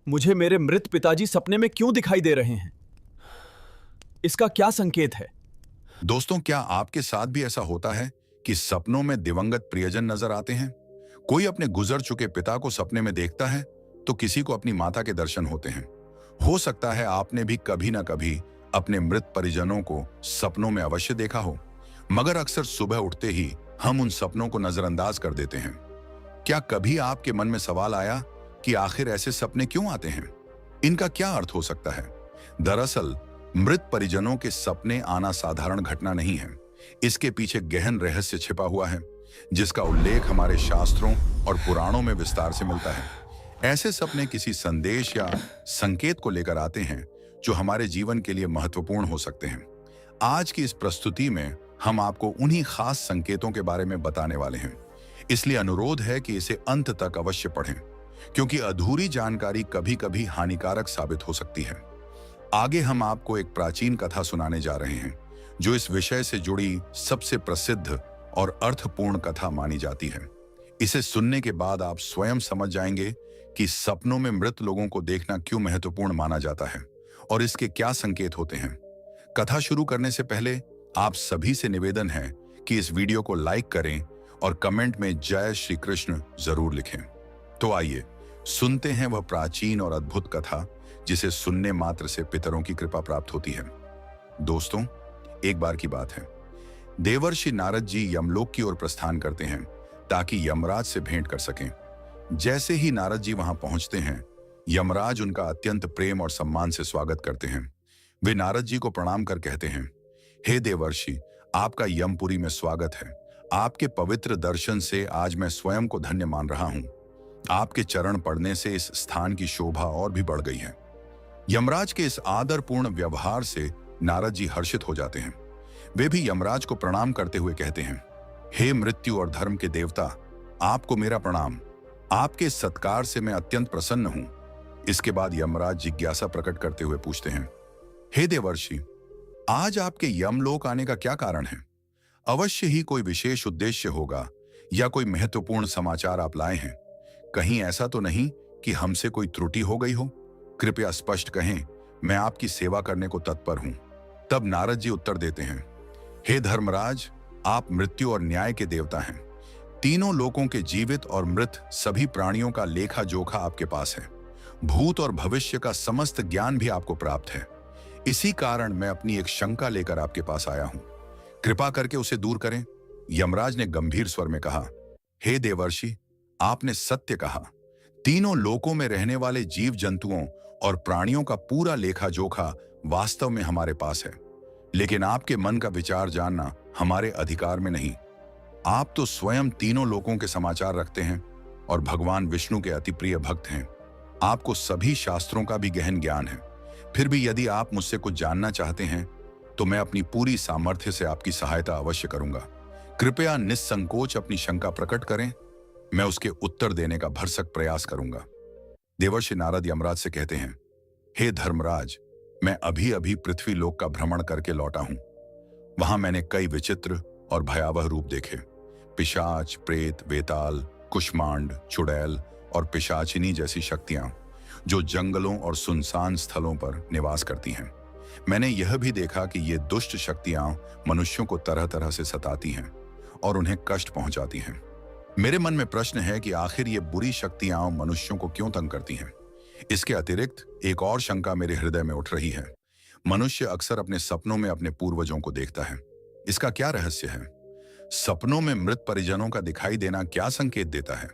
मुझे मेरे मृत पिताजी सपने में क्यों दिखाई दे रहे हैं? इसका क्या संकेत है? दोस्तों, क्या आपके साथ भी ऐसा होता है कि सपनों में दिवंगत प्रियजन नजर आते हैं? कोई अपने गुजर चुके पिता को सपने में देखता है तो किसी को अपनी माता के दर्शन होते हैं। हो सकता है आपने भी कभी ना कभी अपने मृत परिजनों को सपनों में अवश्य देखा हो, मगर अक्सर सुबह उठते ही हम उन सपनों को नजरअंदाज कर देते हैं। क्या कभी आपके मन में सवाल आया कि आखिर ऐसे सपने क्यों आते हैं? इनका क्या अर्थ हो सकता है? दरअसल मृत परिजनों के सपने आना साधारण घटना नहीं है। इसके पीछे गहन रहस्य छिपा हुआ है, जिसका उल्लेख हमारे शास्त्रों और पुराणों में विस्तार से मिलता है। ऐसे सपने किसी संदेश या संकेत को लेकर आते हैं जो हमारे जीवन के लिए महत्वपूर्ण हो सकते हैं। आज की इस प्रस्तुति में हम आपको उन्हीं खास संकेतों के बारे में बताने वाले हैं, इसलिए अनुरोध है कि इसे अंत तक अवश्य पढ़ें, क्योंकि अधूरी जानकारी कभी कभी हानिकारक साबित हो सकती है। आगे हम आपको एक प्राचीन कथा सुनाने जा रहे हैं जो इस विषय से जुड़ी सबसे प्रसिद्ध और अर्थपूर्ण कथा मानी जाती है। इसे सुनने के बाद आप स्वयं समझ जाएंगे कि सपनों में मृत लोगों को देखना क्यों महत्वपूर्ण माना जाता है और इसके क्या संकेत होते हैं। कथा शुरू करने से पहले आप सभी से निवेदन है कि इस वीडियो को लाइक करें और कमेंट में जय श्री कृष्ण जरूर लिखें। तो आइए सुनते हैं वह प्राचीन और अद्भुत कथा जिसे सुनने मात्र से पितरों की कृपा प्राप्त होती है। दोस्तों, एक बार की बात है, देवर्षि नारद जी यमलोक की ओर प्रस्थान करते हैं ताकि यमराज से भेंट कर सकें। जैसे ही नारद जी वहां पहुंचते हैं, यमराज उनका अत्यंत प्रेम और सम्मान से स्वागत करते हैं। वे नारद जी को प्रणाम कर कहते हैं, हे देवर्षि, आपका यमपुरी में स्वागत है। आपके पवित्र दर्शन से आज मैं स्वयं को धन्य मान रहा हूं। आपके चरण पड़ने से इस स्थान की शोभा और भी बढ़ गई है। यमराज के इस आदरपूर्ण व्यवहार से नारद जी हर्षित हो जाते हैं। वे भी यमराज को प्रणाम करते हुए कहते हैं, हे मृत्यु और धर्म के देवता, आपको मेरा प्रणाम। आपके सत्कार से मैं अत्यंत प्रसन्न हूं। इसके बाद यमराज जिज्ञासा प्रकट करते हुए पूछते हैं, हे देवर्षि, आज आपके यमलोक आने का क्या कारण है? अवश्य ही कोई विशेष उद्देश्य होगा या कोई महत्वपूर्ण समाचार आप लाए हैं। कहीं ऐसा तो नहीं कि हमसे कोई त्रुटि हो गई हो? कृपया स्पष्ट कहें, मैं आपकी सेवा करने को तत्पर हूं। तब नारद जी उत्तर देते हैं, हे धर्मराज, आप मृत्यु और न्याय के देवता हैं। तीनों लोकों के जीवित और मृत सभी प्राणियों का लेखा जोखा आपके पास है। भूत और भविष्य का समस्त ज्ञान भी आपको प्राप्त है। इसी कारण मैं अपनी एक शंका लेकर आपके पास आया हूं। कृपा करके उसे दूर करें। यमराज ने गंभीर स्वर में कहा, हे देवर्षि, आपने सत्य कहा। तीनों लोकों में रहने वाले जीव जंतुओं और प्राणियों का पूरा लेखा जोखा वास्तव में हमारे पास है, लेकिन आपके मन का विचार जानना हमारे अधिकार में नहीं। आप तो स्वयं तीनों लोकों के समाचार रखते हैं और भगवान विष्णु के अति प्रिय भक्त हैं। आपको सभी शास्त्रों का भी गहन ज्ञान है। फिर भी यदि आप मुझसे कुछ जानना चाहते हैं तो मैं अपनी पूरी सामर्थ्य से आपकी सहायता अवश्य करूंगा। कृपया निस्संकोच अपनी शंका प्रकट करें, मैं उसके उत्तर देने का भरसक प्रयास करूंगा। देवर्षि नारद यमराज से कहते हैं, हे धर्मराज, मैं अभी अभी पृथ्वी लोक का भ्रमण करके लौटा हूं। वहां मैंने कई विचित्र और भयावह रूप देखे। पिशाच, प्रेत, वेताल, कुष्मांड, चुड़ैल और पिशाचिनी जैसी शक्तियां जो जंगलों और सुनसान स्थलों पर निवास करती हैं। मैंने यह भी देखा कि ये दुष्ट शक्तियां मनुष्यों को तरह तरह से सताती हैं और उन्हें कष्ट पहुंचाती हैं। मेरे मन में प्रश्न है कि आखिर ये बुरी शक्तियां मनुष्यों को क्यों तंग करती हैं। इसके अतिरिक्त एक और शंका मेरे हृदय में उठ रही है। मनुष्य अक्सर अपने सपनों में अपने पूर्वजों को देखता है। इसका क्या रहस्य है? सपनों में मृत परिजनों का दिखाई देना क्या संकेत देता है?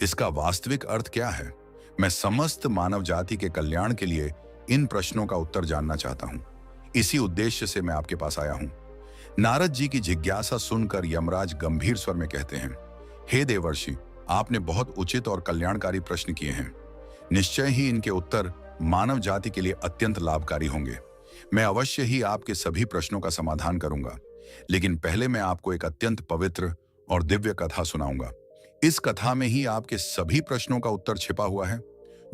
इसका वास्तविक अर्थ क्या है? मैं समस्त मानव जाति के कल्याण के लिए इन प्रश्नों का उत्तर जानना चाहता हूं। इसी उद्देश्य से मैं आपके पास आया हूं। नारद जी की जिज्ञासा सुनकर यमराज गंभीर स्वर में कहते हैं, हे देवर्षि, आपने बहुत उचित और कल्याणकारी प्रश्न किए हैं। निश्चय ही इनके उत्तर मानव जाति के लिए अत्यंत लाभकारी होंगे। मैं अवश्य ही आपके सभी प्रश्नों का समाधान करूंगा, लेकिन पहले मैं आपको एक अत्यंत पवित्र और दिव्य कथा सुनाऊंगा। इस कथा में ही आपके सभी प्रश्नों का उत्तर छिपा हुआ है।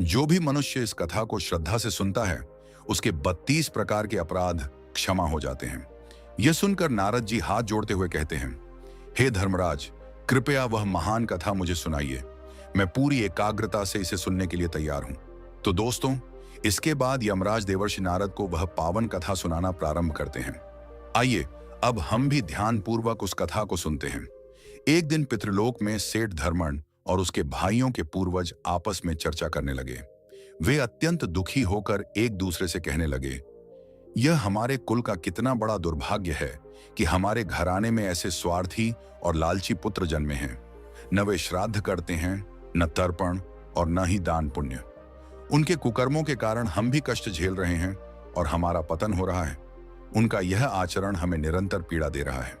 जो भी मनुष्य इस कथा को श्रद्धा से सुनता है, उसके 32 प्रकार के अपराध क्षमा हो जाते हैं। यह सुनकर नारद जी हाथ जोड़ते हुए कहते हैं, हे धर्मराज, कृपया वह महान कथा मुझे सुनाइए। मैं पूरी एकाग्रता से इसे सुनने के लिए तैयार हूं। तो दोस्तों, इसके बाद यमराज देवर्षि नारद को वह पावन कथा सुनाना प्रारंभ करते हैं। आइए अब हम भी ध्यानपूर्वक उस कथा को सुनते हैं। एक दिन पितृलोक में सेठ धर्मण और उसके भाइयों के पूर्वज आपस में चर्चा करने लगे। वे अत्यंत दुखी होकर एक दूसरे से कहने लगे, यह हमारे कुल का कितना बड़ा दुर्भाग्य है कि हमारे घराने में ऐसे स्वार्थी और लालची पुत्र जन्मे हैं। न वे श्राद्ध करते हैं, न तर्पण और न ही दान पुण्य। उनके कुकर्मों के कारण हम भी कष्ट झेल रहे हैं और हमारा पतन हो रहा है। उनका यह आचरण हमें निरंतर पीड़ा दे रहा है।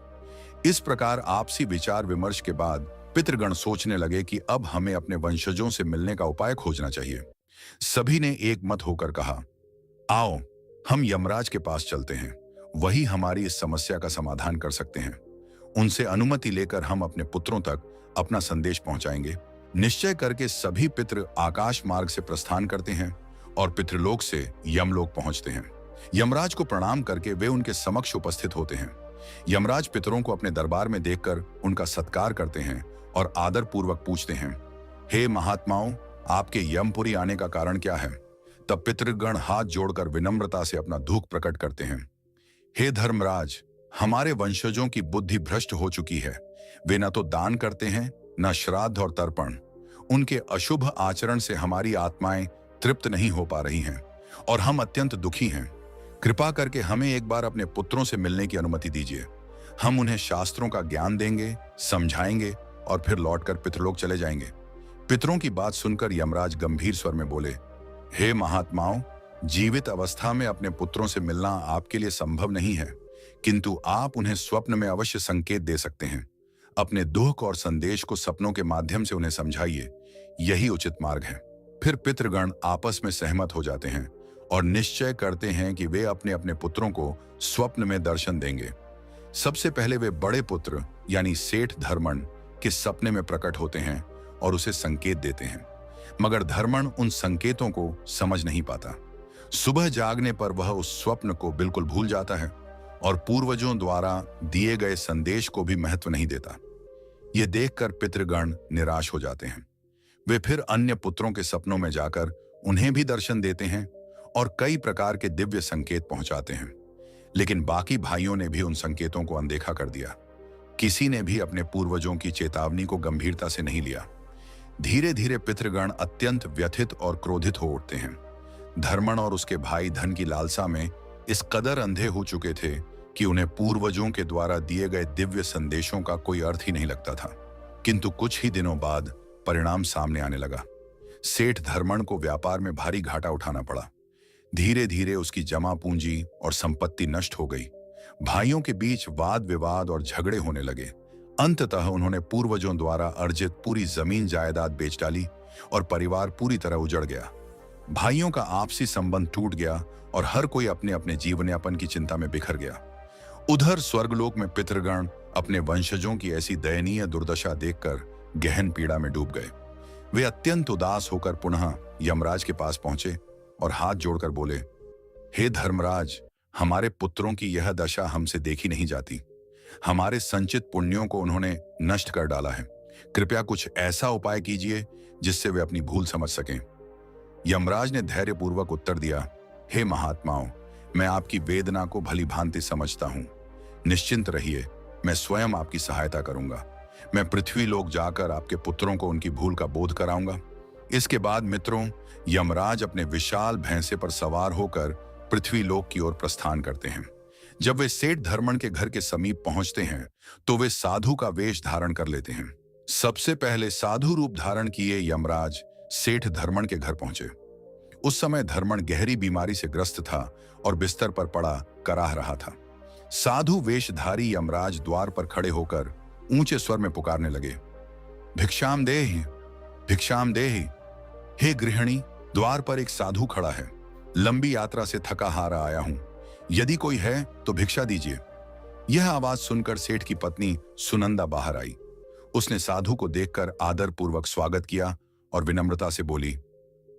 इस प्रकार आपसी विचार विमर्श के बाद पितृगण सोचने लगे कि अब हमें अपने वंशजों से मिलने का उपाय खोजना चाहिए। सभी ने एक मत होकर कहा, आओ हम यमराज के पास चलते हैं, वही हमारी इस समस्या का समाधान कर सकते हैं। उनसे अनुमति लेकर हम अपने पुत्रों तक अपना संदेश पहुंचाएंगे। निश्चय करके सभी पितृ आकाश मार्ग से प्रस्थान करते हैं और पितृलोक से यमलोक पहुंचते हैं। यमराज को प्रणाम करके वे उनके समक्ष उपस्थित होते हैं। यमराज पितरों को अपने दरबार में देखकर उनका सत्कार करते हैं और आदर पूर्वक पूछते हैं, हे महात्माओं, आपके यमपुरी आने का कारण क्या है? तब पितृगण हाथ जोड़कर विनम्रता से अपना दुख प्रकट करते हैं। हे धर्मराज, हमारे वंशजों की बुद्धि भ्रष्ट हो चुकी है। वे न तो दान करते हैं, न श्राद्ध और तर्पण। उनके अशुभ आचरण से हमारी आत्माएं तृप्त नहीं हो पा रही हैं और हम अत्यंत दुखी हैं। कृपा करके हमें एक बार अपने पुत्रों से मिलने की अनुमति दीजिए। हम उन्हें शास्त्रों का ज्ञान देंगे, समझाएंगे और फिर लौटकर पितृलोक चले जाएंगे। पितरों की बात सुनकर यमराज गंभीर स्वर में बोले, हे महात्माओं, जीवित अवस्था में अपने पुत्रों से मिलना आपके लिए संभव नहीं है, किंतु आप उन्हें स्वप्न में अवश्य संकेत दे सकते हैं। अपने दुख और संदेश को सपनों के माध्यम से उन्हें समझाइए, यही उचित मार्ग है। फिर पितृगण आपस में सहमत हो जाते हैं और निश्चय करते हैं कि वे अपने अपने पुत्रों को स्वप्न में दर्शन देंगे। सबसे पहले वे बड़े पुत्र यानी सेठ धर्मण के सपने में प्रकट होते हैं और उसे संकेत देते हैं, मगर धर्मण उन संकेतों को समझ नहीं पाता। सुबह जागने पर वह उस स्वप्न को बिल्कुल भूल जाता है और पूर्वजों द्वारा दिए गए संदेश को भी महत्व नहीं देता। यह देखकर पितृगण निराश हो जाते हैं। वे फिर अन्य पुत्रों के सपनों में जाकर उन्हें भी दर्शन देते हैं और कई प्रकार के दिव्य संकेत पहुंचाते हैं, लेकिन बाकी भाइयों ने भी उन संकेतों को अनदेखा कर दिया। किसी ने भी अपने पूर्वजों की चेतावनी को गंभीरता से नहीं लिया। धीरे धीरे पितृगण अत्यंत व्यथित और क्रोधित हो उठते हैं। धर्मण और उसके भाई धन की लालसा में इस कदर अंधे हो चुके थे कि उन्हें पूर्वजों के द्वारा दिए गए दिव्य संदेशों का कोई अर्थ ही नहीं लगता था। किंतु कुछ ही दिनों बाद परिणाम सामने आने लगा। सेठ धर्मण को व्यापार में भारी घाटा उठाना पड़ा। धीरे धीरे उसकी जमा पूंजी और संपत्ति नष्ट हो गई। भाइयों के बीच वाद विवाद और झगड़े होने लगे। अंततः उन्होंने पूर्वजों द्वारा अर्जित पूरी जमीन जायदाद बेच डाली और परिवार पूरी तरह उजड़ गया। भाइयों का आपसी संबंध टूट गया और हर कोई अपने अपने जीवन यापन की चिंता में बिखर गया। उधर स्वर्गलोक में पितृगण अपने वंशजों की ऐसी दयनीय दुर्दशा देखकर गहन पीड़ा में डूब गए। वे अत्यंत उदास होकर पुनः यमराज के पास पहुंचे और हाथ जोड़कर बोले, हे धर्मराज, हमारे पुत्रों की यह दशा हमसे देखी नहीं जाती। हमारे संचित पुण्यों को उन्होंने नष्ट कर डाला है। कृपया कुछ ऐसा उपाय कीजिए जिससे वे अपनी भूल समझ सकें। यमराज ने धैर्यपूर्वक उत्तर दिया, हे महात्माओं, मैं आपकी वेदना को भली भांति समझता हूं। निश्चिंत रहिए, मैं स्वयं आपकी सहायता करूंगा। मैं पृथ्वी लोक जाकर आपके पुत्रों को उनकी भूल का बोध कराऊंगा। इसके बाद मित्रों, यमराज अपने विशाल भैंसे पर सवार होकर पृथ्वी लोक की ओर प्रस्थान करते हैं। जब वे सेठ धर्मण के घर के समीप पहुंचते हैं तो वे साधु का वेश धारण कर लेते हैं। सबसे पहले साधु रूप धारण किए यमराज सेठ धर्मण के घर पहुंचे। उस समय धर्मण गहरी बीमारी से ग्रस्त था और बिस्तर पर पड़ा कराह रहा था। साधु वेशधारी यमराज द्वार पर खड़े होकर ऊंचे स्वर में पुकारने लगे, भिक्षाम देहि, भिक्षाम देहि। हे गृहिणी, द्वार पर एक साधु खड़ा है। लंबी यात्रा से थका हारा आया हूं। यदि कोई है तो भिक्षा दीजिए। यह आवाज सुनकर सेठ की पत्नी सुनंदा बाहर आई। उसने साधु को देखकर आदरपूर्वक स्वागत किया और विनम्रता से बोली,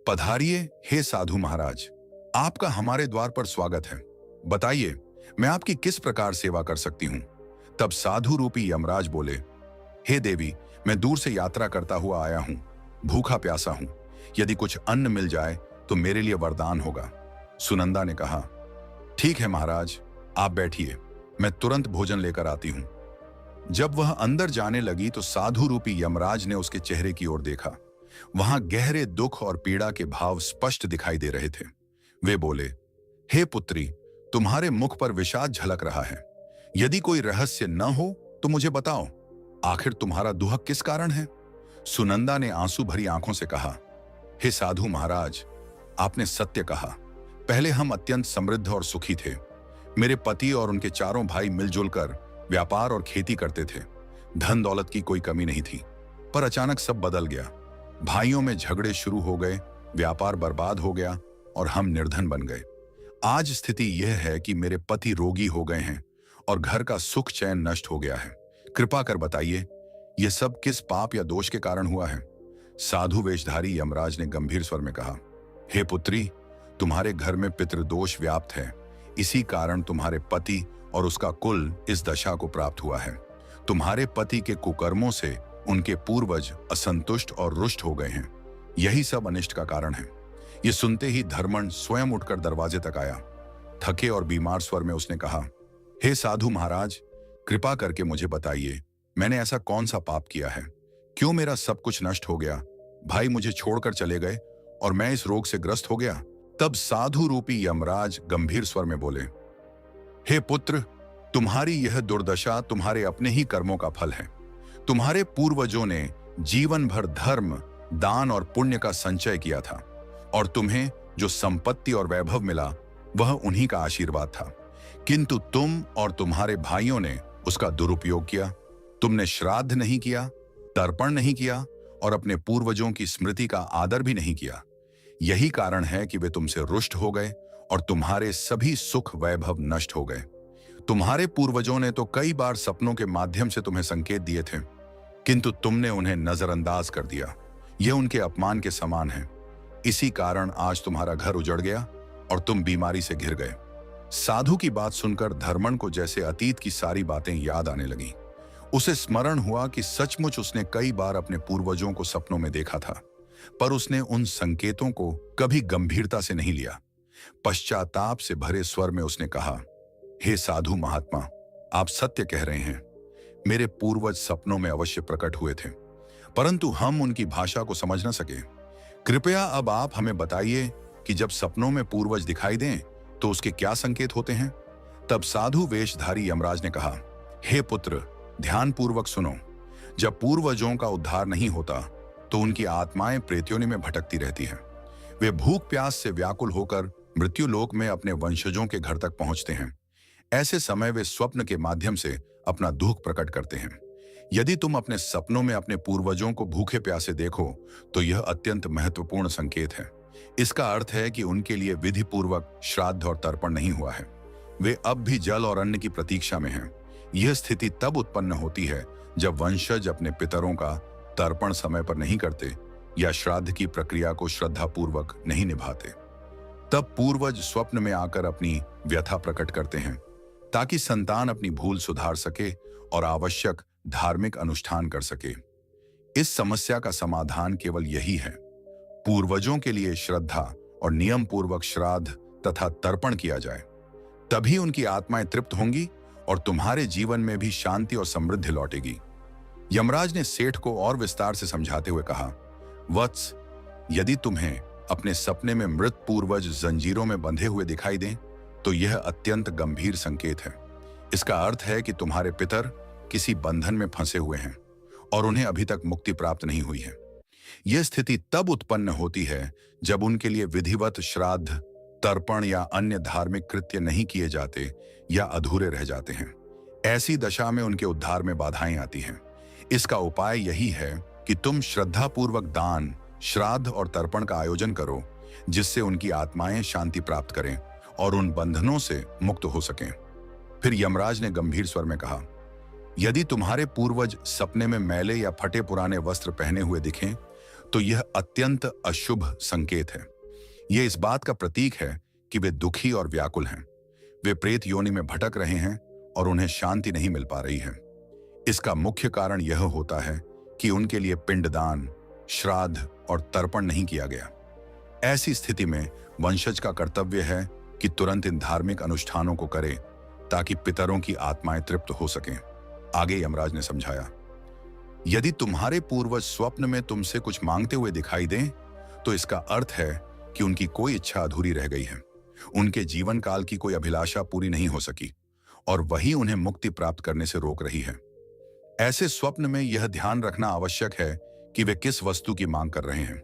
पधारिए हे साधु महाराज, आपका हमारे द्वार पर स्वागत है। बताइए, मैं आपकी किस प्रकार सेवा कर सकती हूं? तब साधु रूपी यमराज बोले, हे देवी, मैं दूर से यात्रा करता हुआ आया हूं, भूखा प्यासा हूं। यदि कुछ अन्न मिल जाए तो मेरे लिए वरदान होगा। सुनंदा ने कहा, ठीक है महाराज, आप बैठिए, मैं तुरंत भोजन लेकर आती हूं। जब वह अंदर जाने लगी तो साधु रूपी यमराज ने उसके चेहरे की ओर देखा। वहां गहरे दुख और पीड़ा के भाव स्पष्ट दिखाई दे रहे थे। वे बोले, हे पुत्री, तुम्हारे मुख पर विषाद झलक रहा है। यदि कोई रहस्य न हो तो मुझे बताओ, आखिर तुम्हारा दुहक किस कारण है? सुनंदा ने आंसू भरी आंखों से कहा, हे साधु महाराज, आपने सत्य कहा। पहले हम अत्यंत समृद्ध और सुखी थे। मेरे पति और उनके चारों भाई मिलजुल कर व्यापार और खेती करते थे। धन दौलत की कोई कमी नहीं थी। पर अचानक सब बदल गया। भाइयों में झगड़े शुरू हो गए, व्यापार बर्बाद हो गया और हम निर्धन बन गए। आज स्थिति यह है कि मेरे पति रोगी हो गए हैं और घर का सुख चैन नष्ट हो गया है। कृपा कर बताइए, यह सब किस पाप या दोष के कारण हुआ है? साधु वेशधारी यमराज ने गंभीर स्वर में कहा, हे पुत्री, तुम्हारे घर में पितृदोष व्याप्त है। इसी कारण तुम्हारे पति और उसका कुल इस दशा को प्राप्त हुआ है। तुम्हारे पति के कुकर्मों से उनके पूर्वज असंतुष्ट और रुष्ट हो गए हैं। यही सब अनिष्ट का कारण है। ये सुनते ही धर्मण स्वयं उठकर दरवाजे तक आया। थके और बीमार स्वर में उसने कहा, हे साधु महाराज, कृपा करके मुझे बताइए, मैंने ऐसा कौन सा पाप किया है? क्यों मेरा सब कुछ नष्ट हो गया? भाई मुझे छोड़कर चले गए और मैं इस रोग से ग्रस्त हो गया। तब साधु रूपी यमराज गंभीर स्वर में बोले, हे पुत्र, तुम्हारी यह दुर्दशा तुम्हारे अपने ही कर्मों का फल है। तुम्हारे पूर्वजों ने जीवन भर धर्म, दान और पुण्य का संचय किया था और तुम्हें जो संपत्ति और वैभव मिला वह उन्हीं का आशीर्वाद था। किंतु तुम और तुम्हारे भाइयों ने उसका दुरुपयोग किया। तुमने श्राद्ध नहीं किया, तर्पण नहीं किया और अपने पूर्वजों की स्मृति का आदर भी नहीं किया। यही कारण है कि वे तुमसे रुष्ट हो गए और तुम्हारे सभी सुख वैभव नष्ट हो गए। तुम्हारे पूर्वजों ने तो कई बार सपनों के माध्यम से तुम्हें संकेत दिए थे, किंतु तुमने उन्हें नजरअंदाज कर दिया। यह उनके अपमान के समान है। इसी कारण आज तुम्हारा घर उजड़ गया और तुम बीमारी से घिर गए। साधु की बात सुनकर धर्मण को जैसे अतीत की सारी बातें याद आने लगीं। उसे स्मरण हुआ कि सचमुच उसने कई बार अपने पूर्वजों को सपनों में देखा था, पर उसने उन संकेतों को कभी गंभीरता से नहीं लिया। पश्चाताप से भरे स्वर में उसने कहा, हे साधु महात्मा, आप सत्य कह रहे हैं। मेरे पूर्वज सपनों में अवश्य प्रकट हुए थे, परंतु हम उनकी भाषा को समझ न सके। कृपया अब आप हमें बताइए कि जब सपनों में पूर्वज दिखाई दें तो उसके क्या संकेत होते हैं? तब साधु वेशधारी यमराज ने कहा, हे पुत्र, ध्यान पूर्वक सुनो। जब पूर्वजों का उद्धार नहीं होता तो उनकी आत्माएं प्रेत्योनि में भटकती रहती हैं। वे भूख प्यास से व्याकुल होकर मृत्युलोक में अपने वंशजों के घर तक पहुंचते हैं। ऐसे समय वे स्वप्न के माध्यम से अपना दुख प्रकट करते हैं। यदि तुम अपने सपनों में अपने पूर्वजों को भूखे प्यासे देखो तो यह अत्यंत महत्वपूर्ण संकेत है। इसका अर्थ है कि उनके लिए विधि पूर्वक श्राद्ध और तर्पण नहीं हुआ है। वे अब भी जल और अन्न की प्रतीक्षा में हैं। यह स्थिति तब उत्पन्न होती है जब वंशज अपने पितरों का तर्पण समय पर नहीं करते या श्राद्ध की प्रक्रिया को श्रद्धापूर्वक नहीं निभाते। तब पूर्वज स्वप्न में आकर अपनी व्यथा प्रकट करते हैं ताकि संतान अपनी भूल सुधार सके और आवश्यक धार्मिक अनुष्ठान कर सके। इस समस्या का समाधान केवल यही है, पूर्वजों के लिए श्रद्धा और नियम पूर्वक श्राद्ध तथा तर्पण किया जाए। तभी उनकी आत्माएं तृप्त होंगी और तुम्हारे जीवन में भी शांति और समृद्धि लौटेगी। यमराज ने सेठ को और विस्तार से समझाते हुए कहा, वत्स, यदि तुम्हें अपने सपने में मृत पूर्वज जंजीरों में बंधे हुए दिखाई दें तो यह अत्यंत गंभीर संकेत है। इसका अर्थ है कि तुम्हारे पितर किसी बंधन में फंसे हुए हैं और उन्हें अभी तक मुक्ति प्राप्त नहीं हुई है। यह स्थिति तब उत्पन्न होती है जब उनके लिए विधिवत श्राद्ध, तर्पण या अन्य धार्मिक कृत्य नहीं किए जाते या अधूरे रह जाते हैं। ऐसी दशा में उनके उद्धार में बाधाएं आती हैं। इसका उपाय यही है कि तुम श्रद्धापूर्वक दान, श्राद्ध और तर्पण का आयोजन करो, जिससे उनकी आत्माएं शांति प्राप्त करें और उन बंधनों से मुक्त हो सकें। फिर यमराज ने गंभीर स्वर में कहा, यदि तुम्हारे पूर्वज सपने में मैले या फटे पुराने वस्त्र पहने हुए दिखें तो यह अत्यंत अशुभ संकेत है। यह इस बात का प्रतीक है कि वे दुखी और व्याकुल हैं। वे प्रेत योनि में भटक रहे हैं और उन्हें शांति नहीं मिल पा रही है। इसका मुख्य कारण यह होता है कि उनके लिए पिंडदान, श्राद्ध और तर्पण नहीं किया गया। ऐसी स्थिति में वंशज का कर्तव्य है कि तुरंत इन धार्मिक अनुष्ठानों को करे ताकि पितरों की आत्माएं तृप्त हो सकें। आगे यमराज ने समझाया, यदि तुम्हारे पूर्वज स्वप्न में तुमसे कुछ मांगते हुए दिखाई दें तो इसका अर्थ है कि उनकी कोई इच्छा अधूरी रह गई है, उनके जीवन काल की कोई अभिलाषा पूरी नहीं हो सकी और वही उन्हें मुक्ति प्राप्त करने से रोक रही है। ऐसे स्वप्न में यह ध्यान रखना आवश्यक है कि वे किस वस्तु की मांग कर रहे हैं।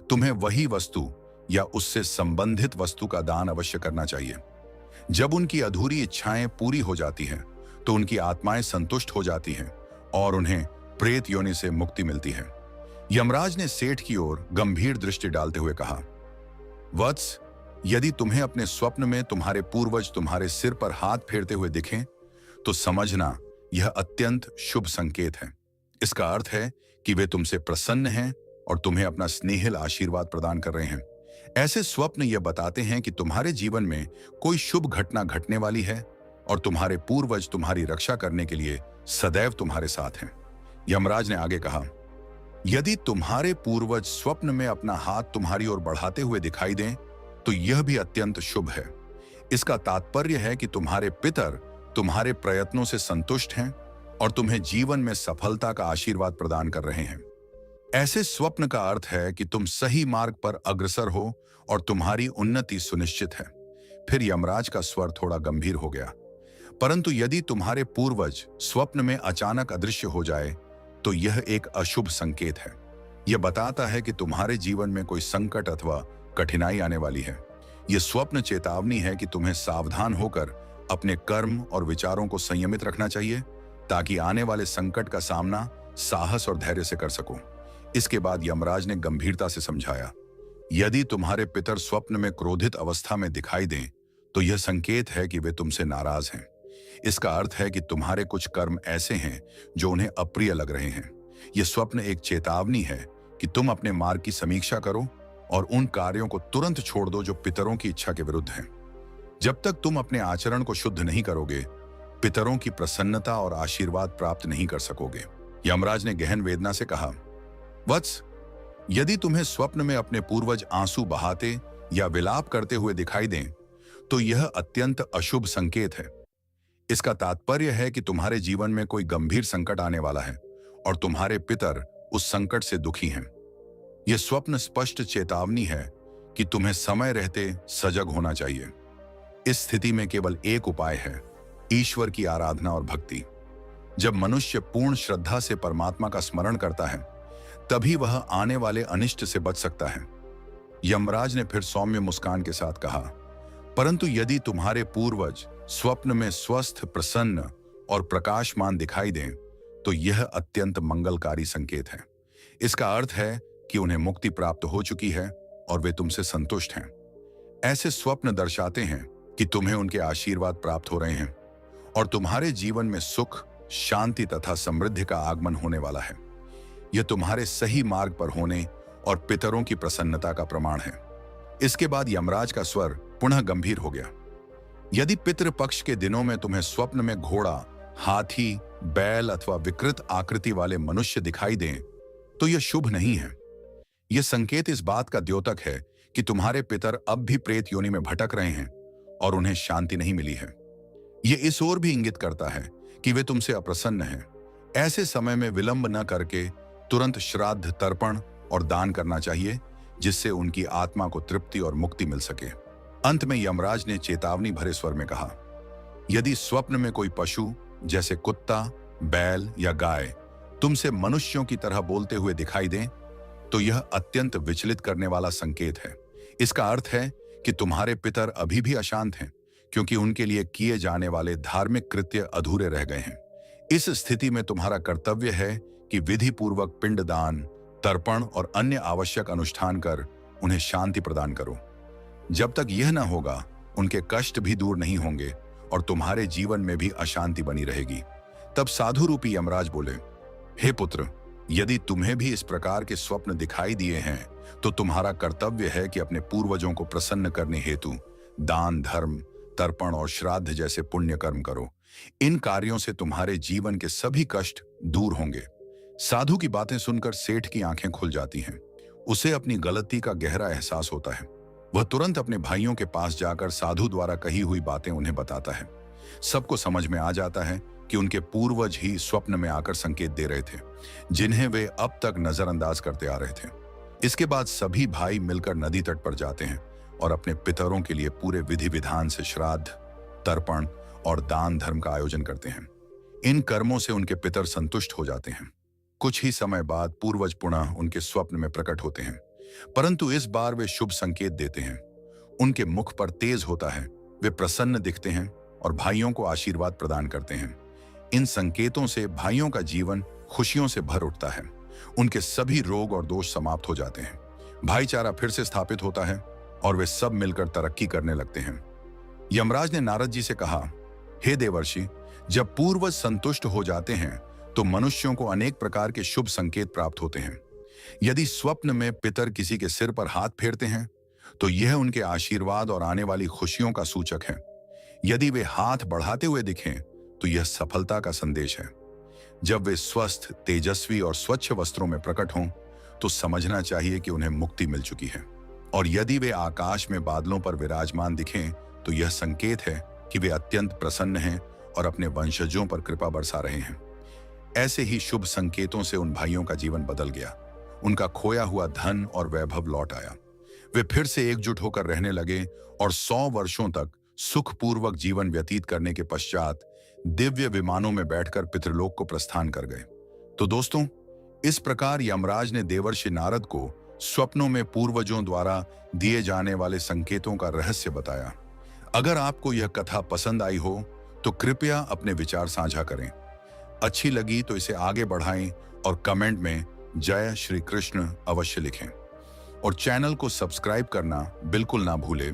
तुम्हें वही वस्तु या उससे संबंधित वस्तु का दान अवश्य करना चाहिए। जब उनकी अधूरी इच्छाएं पूरी हो जाती हैं तो उनकी आत्माएं संतुष्ट हो जाती हैं और उन्हें प्रेत योनि से मुक्ति मिलती है। यमराज ने सेठ की ओर गंभीर दृष्टि डालते हुए कहा, वत्स, यदि तुम्हें अपने स्वप्न में तुम्हारे पूर्वज तुम्हारे सिर पर हाथ फेरते हुए दिखें तो समझना यह अत्यंत शुभ संकेत है। इसका अर्थ है कि वे तुमसे प्रसन्न हैं और तुम्हें अपना स्नेहिल आशीर्वाद प्रदान कर रहे हैं। ऐसे स्वप्न यह बताते हैं कि तुम्हारे जीवन में कोई शुभ घटना घटने वाली है और तुम्हारे पूर्वज तुम्हारी रक्षा करने के लिए सदैव तुम्हारे साथ हैं। यमराज ने आगे कहा, यदि तुम्हारे पूर्वज स्वप्न में अपना हाथ तुम्हारी ओर बढ़ाते हुए दिखाई दें तो यह भी अत्यंत शुभ है। इसका तात्पर्य है कि तुम्हारे पितर तुम्हारे प्रयत्नों से संतुष्ट हैं और तुम्हें जीवन में सफलता का आशीर्वाद प्रदान कर रहे हैं। ऐसे स्वप्न का अर्थ है कि तुम सही मार्ग पर अग्रसर हो और तुम्हारी उन्नति सुनिश्चित है। फिर यमराज का स्वर थोड़ा गंभीर हो गया, परंतु यदि तुम्हारे पूर्वज स्वप्न में अचानक अदृश्य हो जाए तो यह एक अशुभ संकेत है। यह बताता है कि तुम्हारे जीवन में कोई संकट अथवा कठिनाई आने वाली है। यह स्वप्न चेतावनी है कि तुम्हें सावधान होकर अपने कर्म और विचारों को संयमित रखना चाहिए ताकि आने वाले संकट का सामना साहस और धैर्य से कर सको। इसके बाद यमराज ने गंभीरता से समझाया, यदि तुम्हारे पितर स्वप्न में क्रोधित अवस्था में दिखाई दें तो यह संकेत है कि वे तुमसे नाराज हैं। इसका अर्थ है कि तुम्हारे कुछ कर्म ऐसे हैं जो उन्हें अप्रिय लग रहे हैं। यह स्वप्न एक चेतावनी है कि तुम अपने मार्ग की समीक्षा करो और उन कार्यों को तुरंत छोड़ दो जो पितरों की इच्छा के विरुद्ध हैं। जब तक तुम अपने आचरण को शुद्ध नहीं करोगे, पितरों की प्रसन्नता और आशीर्वाद प्राप्त नहीं कर सकोगे। यमराज ने गहन वेदना से कहा, वत्स, यदि तुम्हें स्वप्न में अपने पूर्वज आंसू बहाते या विलाप करते हुए दिखाई दें तो यह अत्यंत अशुभ संकेत है। इसका तात्पर्य है कि तुम्हारे जीवन में कोई गंभीर संकट आने वाला है और तुम्हारे पितर उस संकट से दुखी हैं। यह स्वप्न स्पष्ट चेतावनी है कि तुम्हें समय रहते सजग होना चाहिए। इस स्थिति में केवल एक उपाय है, ईश्वर की आराधना और भक्ति। जब मनुष्य पूर्ण श्रद्धा से परमात्मा का स्मरण करता है तभी वह आने वाले अनिष्ट से बच सकता है। यमराज ने फिर सौम्य मुस्कान के साथ कहा, परंतु यदि तुम्हारे पूर्वज स्वप्न में स्वस्थ, प्रसन्न और प्रकाशमान दिखाई दें तो यह अत्यंत मंगलकारी संकेत है। इसका अर्थ है कि उन्हें मुक्ति प्राप्त हो चुकी है और वे तुमसे संतुष्ट हैं। ऐसे स्वप्न दर्शाते हैं कि तुम्हें उनके आशीर्वाद प्राप्त हो रहे हैं और तुम्हारे जीवन में सुख, शांति तथा समृद्धि का आगमन होने वाला है। यह तुम्हारे सही मार्ग पर होने और पितरों की प्रसन्नता का प्रमाण है। इसके बाद यमराज का स्वर पुनः गंभीर हो गया, यदि पितृपक्ष के दिनों में तुम्हें स्वप्न में घोड़ा, हाथी, बैल अथवा विकृत आकृति वाले मनुष्य दिखाई दें तो यह शुभ नहीं है। यह संकेत इस बात का द्योतक है कि तुम्हारे पितर अब भी प्रेत योनि में भटक रहे हैं और उन्हें शांति नहीं मिली है। यह इस ओर भी इंगित करता है कि वे तुमसे अप्रसन्न हैं। ऐसे समय में विलंब न करके तुरंत श्राद्ध, तर्पण और दान करना चाहिए जिससे उनकी आत्मा को तृप्ति और मुक्ति मिल सके। अंत में यमराज ने चेतावनी भरे स्वर में कहा, यदि स्वप्न में कोई पशु जैसे कुत्ता, बैल या गाय तुमसे मनुष्यों की तरह बोलते हुए दिखाई दें तो यह अत्यंत विचलित करने वाला संकेत है। इसका अर्थ है कि तुम्हारे पितर अभी भी अशांत हैं क्योंकि उनके लिए किए जाने वाले धार्मिक कृत्य अधूरे रह गए हैं। इस स्थिति में तुम्हारा कर्तव्य है कि विधि पूर्वक पिंडदान, तर्पण और अन्य आवश्यक अनुष्ठान कर उन्हें शांति प्रदान करो। जब तक यह न होगा उनके कष्ट भी दूर नहीं होंगे और तुम्हारे जीवन में भी अशांति बनी रहेगी। तब साधु रूपी यमराज बोले, हे पुत्र, यदि तुम्हें भी इस प्रकार के स्वप्न दिखाई दिए हैं तो तुम्हारा कर्तव्य है कि अपने पूर्वजों को प्रसन्न करने हेतु दान, धर्म, तर्पण और श्राद्ध जैसे पुण्य कर्म करो। इन कार्यों से तुम्हारे जीवन के सभी कष्ट दूर होंगे। साधु की बातें सुनकर सेठ की आंखें खुल जाती हैं। उसे अपनी गलती का गहरा एहसास होता है। वह तुरंत अपने भाइयों के पास जाकर साधु द्वारा कही हुई बातें उन्हें बताता है। सबको समझ में आ जाता है कि उनके पूर्वज ही स्वप्न में आकर संकेत दे रहे थे, जिन्हें वे अब तक नजरअंदाज करते आ रहे थे। इसके बाद सभी भाई मिलकर नदी तट पर जाते हैं और अपने पितरों के लिए पूरे विधि विधान से श्राद्ध, तर्पण और दान धर्म का आयोजन करते हैं। इन कर्मों से उनके पितर संतुष्ट हो जाते हैं। कुछ ही समय बाद पूर्वज पुनः उनके स्वप्न में प्रकट होते हैं, परंतु इस बार वे शुभ संकेत देते हैं। उनके मुख पर तेज होता है, वे प्रसन्न दिखते हैं और भाइयों को आशीर्वाद प्रदान करते हैं। इन संकेतों से भाइयों का जीवन खुशियों से भर उठता है। उनके सभी रोग और दोष समाप्त हो जाते हैं। भाईचारा फिर से स्थापित होता है और वे सब मिलकर तरक्की करने लगते हैं। यमराज ने नारद जी से कहा, हे देवर्षि, जब पूर्वज संतुष्ट हो जाते हैं तो मनुष्यों को अनेक प्रकार के शुभ संकेत प्राप्त होते हैं। यदि स्वप्न में पितर किसी के सिर पर हाथ फेरते हैं तो यह उनके आशीर्वाद और आने वाली खुशियों का सूचक है। यदि वे हाथ बढ़ाते हुए दिखें तो यह सफलता का संदेश है। जब वे स्वस्थ, तेजस्वी और स्वच्छ वस्त्रों में प्रकट हों तो समझना चाहिए कि उन्हें मुक्ति मिल चुकी है। और यदि वे आकाश में बादलों पर विराजमान दिखें तो यह संकेत है कि वे अत्यंत प्रसन्न हैं और अपने वंशजों पर कृपा बरसा रहे हैं। ऐसे ही शुभ संकेतों से उन भाइयों का जीवन बदल गया। उनका खोया हुआ धन और वैभव लौट आया। वे फिर से एकजुट होकर रहने लगे और 100 वर्षों तक सुखपूर्वक जीवन व्यतीत करने के पश्चात दिव्य विमानों में बैठकर पितृलोक को प्रस्थान कर गए। तो दोस्तों, इस प्रकार यमराज ने देवर्षि नारद को स्वप्नों में पूर्वजों द्वारा दिए जाने वाले संकेतों का रहस्य बताया। अगर आपको यह कथा पसंद आई हो तो कृपया अपने विचार साझा करें। अच्छी लगी तो इसे आगे बढ़ाएं और कमेंट में जय श्री कृष्ण अवश्य लिखें। और चैनल को सब्सक्राइब करना बिल्कुल ना भूलें